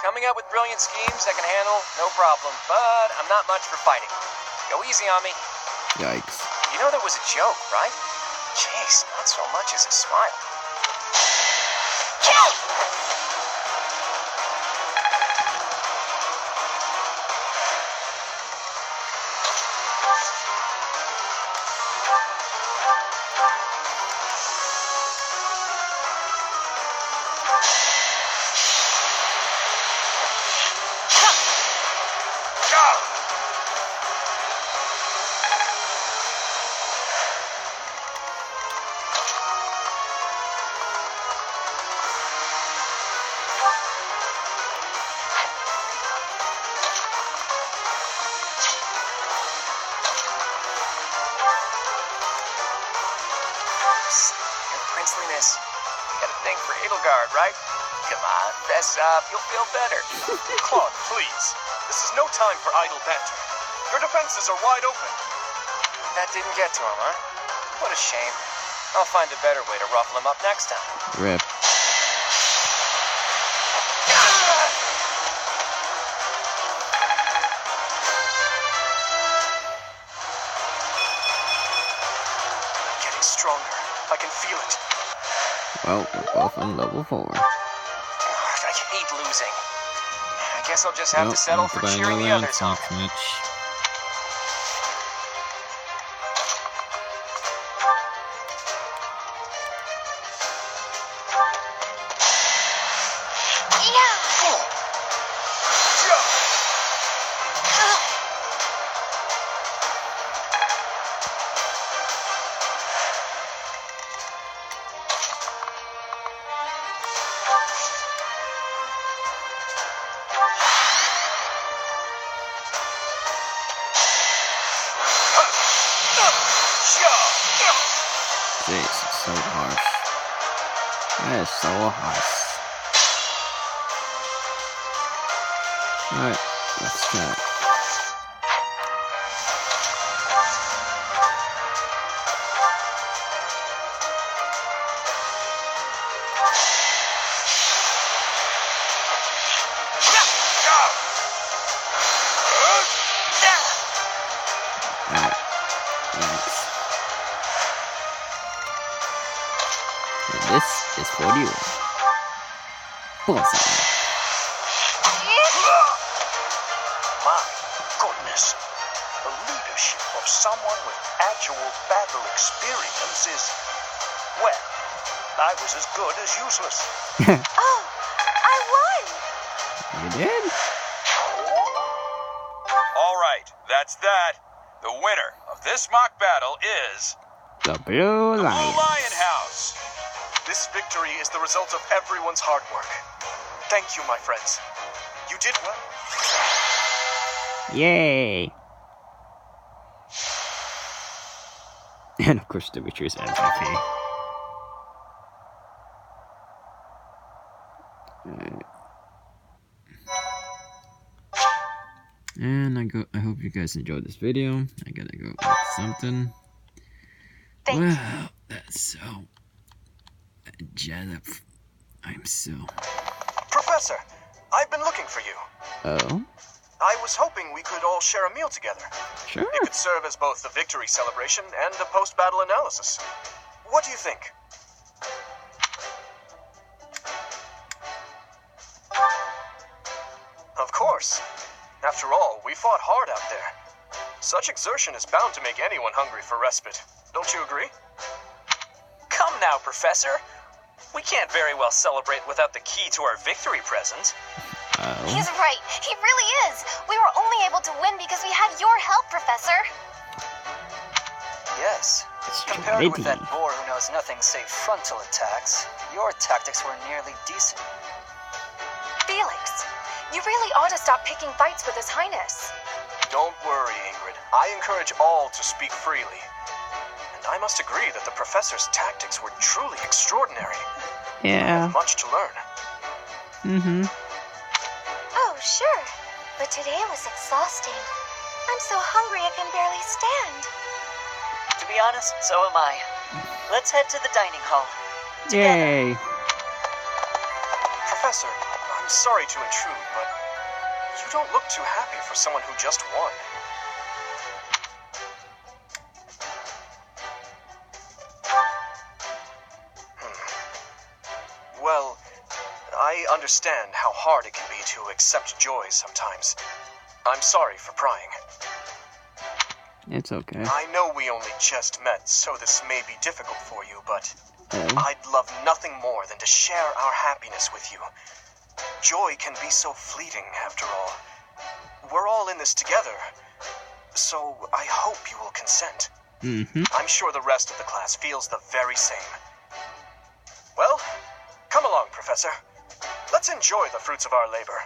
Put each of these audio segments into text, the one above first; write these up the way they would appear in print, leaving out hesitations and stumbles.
coming up with brilliant schemes I can handle, no problem. But I'm not much for fighting. Go easy on me. Yikes. You know that was a joke, right? Jeez, not so much as a smile. Princeliness. You got a thing for Edelgard, right? Come on, fess up. You'll feel better. Claude, please. This is no time for idle banter. Your defenses are wide open. That didn't get to him, huh? What a shame. I'll find a better way to ruffle him up next time. Rip. Getting stronger. I can feel it. Well, we're both on level 4. I hate losing. I guess I'll just have to settle for cheering the others on. Jeez, it's so harsh. That is so harsh. Alright, let's try it. This is for you. Bullseye. My goodness. The leadership of someone with actual battle experience is, well, I was as good as useless. Oh, I won! You did? All right, that's that. The winner of this mock battle is The Blue the Blue Lion. Lion House. This victory is the result of everyone's hard work. Thank you, my friends. You did well. Yay! And of course, Dimitri's MVP. Alright. And I hope you guys enjoyed this video. I gotta go with something. Wow, that's so. I'm so. Professor, I've been looking for you. Oh? I was hoping we could all share a meal together. Sure. It could serve as both the victory celebration and a post-battle analysis. What do you think? Of course. After all, we fought hard out there. Such exertion is bound to make anyone hungry for respite. Don't you agree? Come now, Professor. We can't very well celebrate without the key to our victory present. He's right. He really is. We were only able to win because we had your help, Professor. Yes. Compared with that boar who knows nothing save frontal attacks, your tactics were nearly decent. Felix, you really ought to stop picking fights with His Highness. Don't worry, Ingrid. I encourage all to speak freely. And I must agree that the professor's tactics were truly extraordinary. Yeah. I have much to learn. Mm-hmm. Oh, sure. But today was exhausting. I'm so hungry I can barely stand. To be honest, so am I. Let's head to the dining hall. Yay. Professor, I'm I'm sorry to intrude, but you don't look too happy for someone who just won. Well, I understand how hard it can be to accept joy sometimes. I'm sorry for prying. It's okay. I know we only just met, so this may be difficult for you, but Oh. I'd love nothing more than to share our happiness with you. Joy can be so fleeting, after all. We're all in this together, so I hope you will consent. I'm sure the rest of the class feels the very same. Well, come along, Professor. Let's enjoy the fruits of our labor.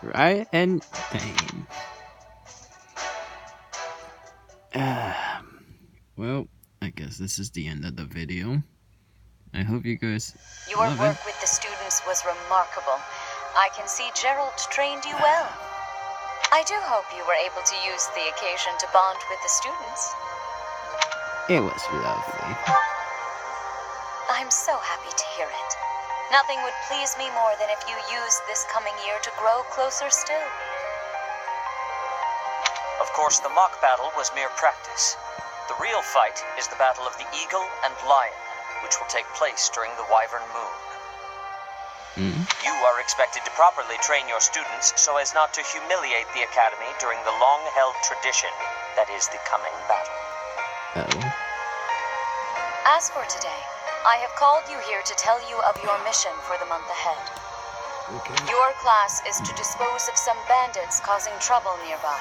Right and pain. Well, I guess this is the end of the video. I hope you guys Your love work it. with the students was remarkable. I can see Gerald trained you well. I do hope you were able to use the occasion to bond with the students. It was lovely. I'm so happy to hear it. Nothing would please me more than if you used this coming year to grow closer still. Of course, the mock battle was mere practice. The real fight is the battle of the eagle and lion, which will take place during the Wyvern Moon. You are expected to properly train your students so as not to humiliate the Academy during the long-held tradition that is the coming battle. Oh. As for today, I have called you here to tell you of your mission for the month ahead. Okay. Your class is to dispose of some bandits causing trouble nearby.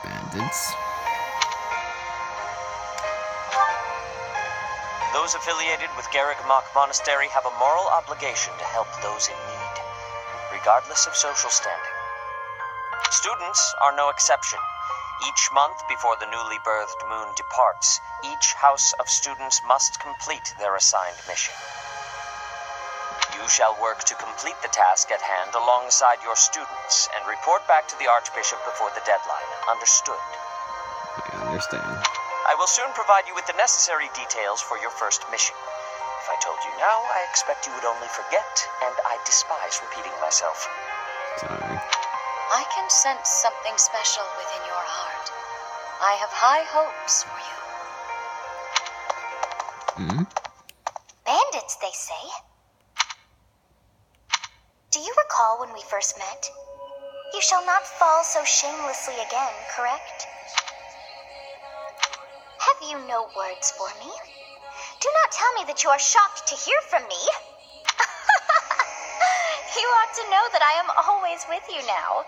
Bandits. Those affiliated with Garrick Mock Monastery have a moral obligation to help those in need, regardless of social standing. Students are no exception. Each month before the newly birthed moon departs, each house of students must complete their assigned mission. You shall work to complete the task at hand alongside your students and report back to the Archbishop before the deadline. Understood? I understand. I will soon provide you with the necessary details for your first mission. If I told you now, I expect you would only forget, and I despise repeating myself. Sorry. I can sense something special within your heart. I have high hopes for you. Bandits, they say. Do you recall when we first met? You shall not fall so shamelessly again, correct? Have you no words for me? Do not tell me that you are shocked to hear from me. You ought to know that I am always with you now.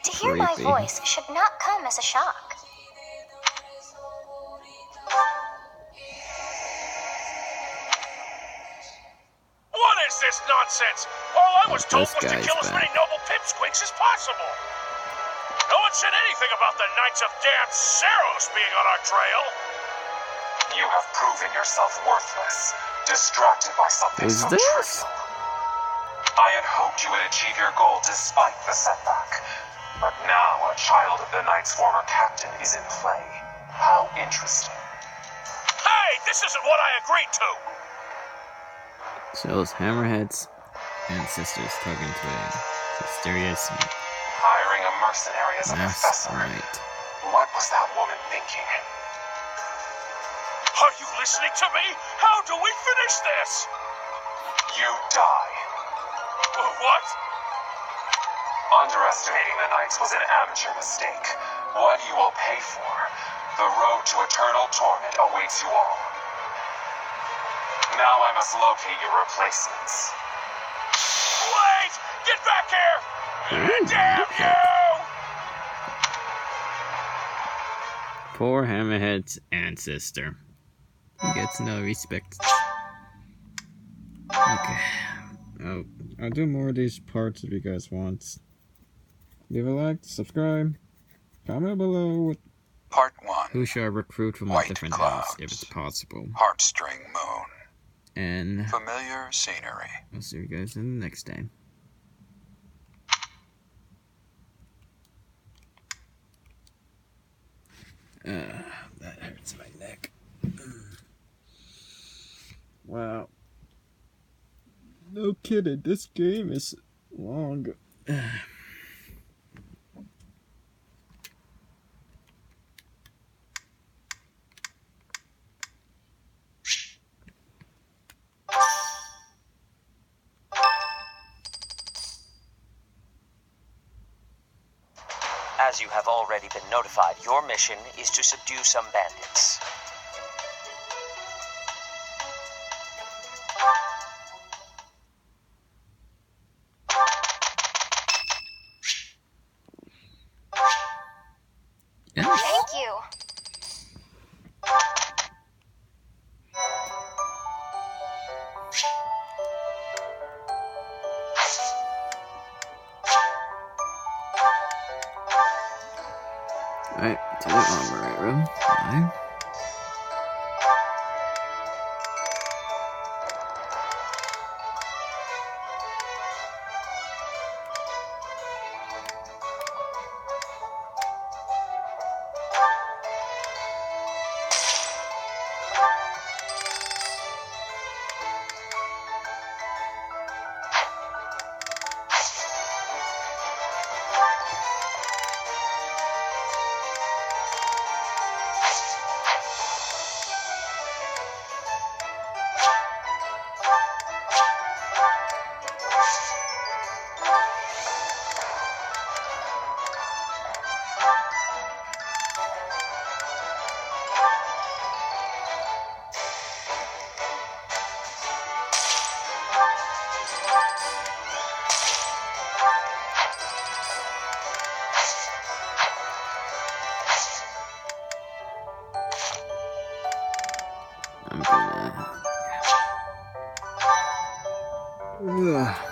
To hear my Creepy. voice should not come as a shock. What is this nonsense? All I was told This was to guy's kill as many back. noble pipsqueaks as possible. No one said anything about the Knights of Damned Saros being on our trail. You have proven yourself worthless, distracted by something Who's so this? trivial. I had hoped you would achieve your goal despite the setback. But now a child of the Knight's former captain is in play. How interesting. Hey, this isn't what I agreed to! Shows Hammerhead's and sisters talking to a mysterious Hiring a mercenary as a masked professor. knight. What was that woman thinking? Are you listening to me? How do we finish this? You die. What? Underestimating the Knights was an amateur mistake. What you will pay for. The road to eternal torment awaits you all. Now I must locate your replacements. Wait! Get back here! Damn you! Poor Hammerhead's ancestor. He gets no respect. Okay. I'll do more of these parts if you guys want. Leave a like, subscribe, comment below Part 1. who should I recruit from a White different house clouds. if it's possible. Heartstring Moon. And Familiar scenery. I'll see you guys in the next time. That hurts my neck. Wow. No kidding, this game is long. As you have already been notified, your mission is to subdue some bandits. Thank you. Alright, to the armory room. Fine. I'm gonna... Ugh.